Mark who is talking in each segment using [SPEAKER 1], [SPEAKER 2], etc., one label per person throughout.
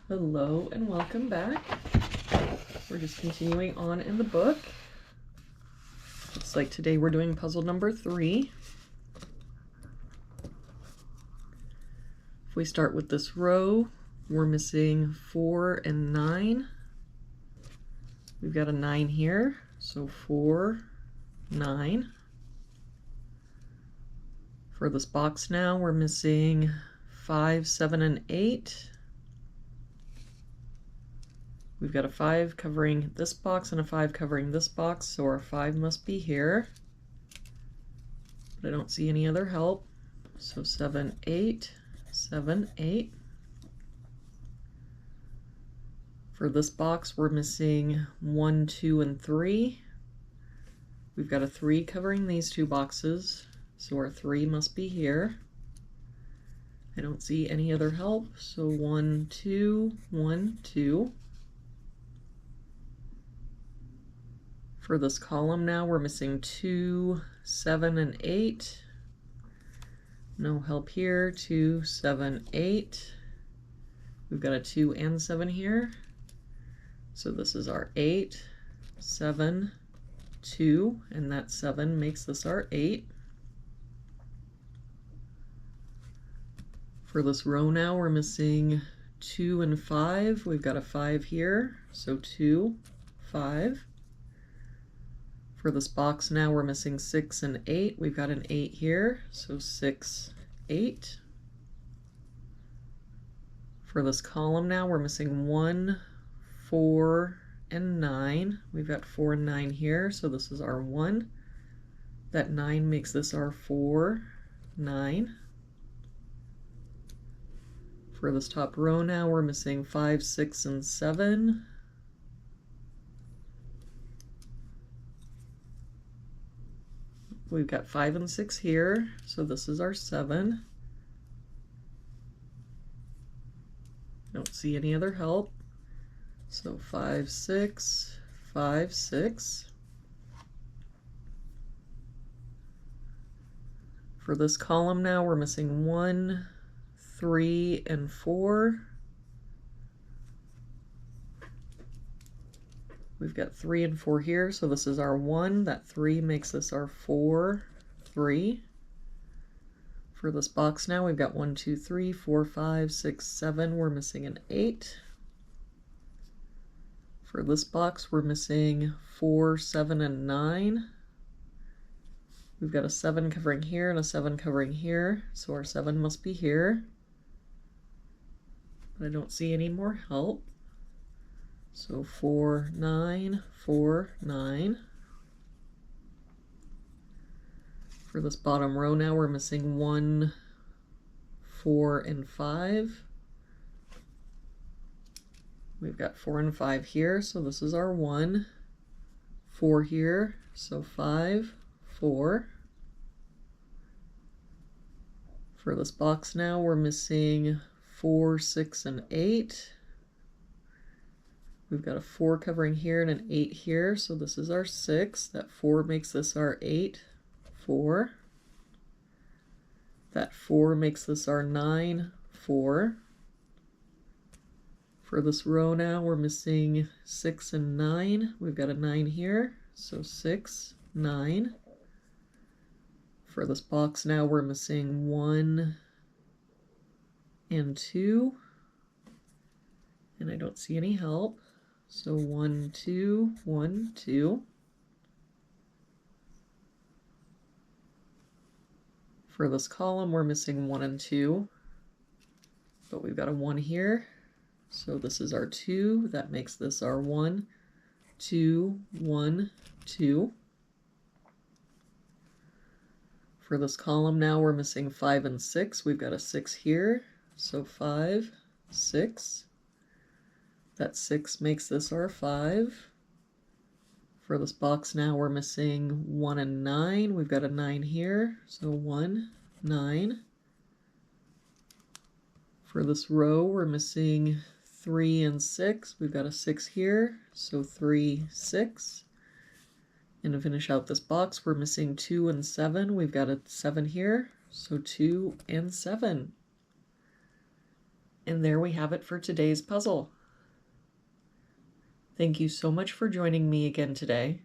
[SPEAKER 1] Hello and welcome back. We're just continuing on in the book. Looks like today we're doing puzzle number 3. If we start with this row, we're missing 4 and 9. We've got a 9 here, so 4, 9. For this box now, we're missing 5, 7, and 8. We've got a 5 covering this box and a 5 covering this box, so our 5 must be here. But I don't see any other help. So 7, 8, 7, 8. For this box, we're missing 1, 2, and 3. We've got a 3 covering these two boxes, so our 3 must be here. I don't see any other help, so 1, 2, 1, 2. For this column now, we're missing 2, 7, and 8. No help here. 2, 7, 8. We've got a 2 and 7 here. So this is our 8, 7, 2, and that 7 makes this our 8. For this row now, we're missing 2 and 5. We've got a 5 here, so 2, 5. For this box now, we're missing 6 and 8. We've got an 8 here, so 6, 8. For this column now, we're missing 1, 4, and 9. We've got 4 and 9 here, so this is our 1. That 9 makes this our 4, 9. For this top row now, we're missing 5, 6, and 7. We've got 5 and 6 here, so this is our 7. Don't see any other help. So 5, 6, 5, 6. For this column now, we're missing 1, 3, and 4. We've got 3 and 4 here, so this is our 1. That 3 makes this our 4, 3. For this box now, we've got 1, 2, 3, 4, 5, 6, 7. We're missing an 8. For this box, we're missing 4, 7, and 9. We've got a 7 covering here and a 7 covering here, so our 7 must be here. But I don't see any more help. So 4, 9, 4, 9. For this bottom row now, we're missing 1, 4, and 5. We've got 4 and 5 here, so this is our 1. 4 here, so 5, 4. For this box now, we're missing 4, 6, and 8. We've got a 4 covering here and an 8 here, so this is our 6. That 4 makes this our 8, 4. That 4 makes this our 9, 4. For this row now, we're missing 6 and 9. We've got a 9 here, so 6, 9. For this box now, we're missing 1 and 2. And I don't see any help. So 1, 2, 1, 2. For this column, we're missing 1 and 2. But we've got a 1 here. So this is our 2. That makes this our 1, 2, 1, 2. For this column now, we're missing 5 and 6. We've got a 6 here. So 5, 6. That 6 makes this our 5. For this box now, we're missing 1 and 9. We've got a 9 here, so 1, 9. For this row, we're missing 3 and 6. We've got a 6 here, so 3, 6. And to finish out this box, we're missing 2 and 7. We've got a 7 here, so 2 and 7. And there we have it for today's puzzle. Thank you so much for joining me again today.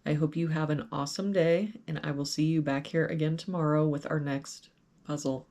[SPEAKER 1] I hope you have an awesome day, and I will see you back here again tomorrow with our next puzzle.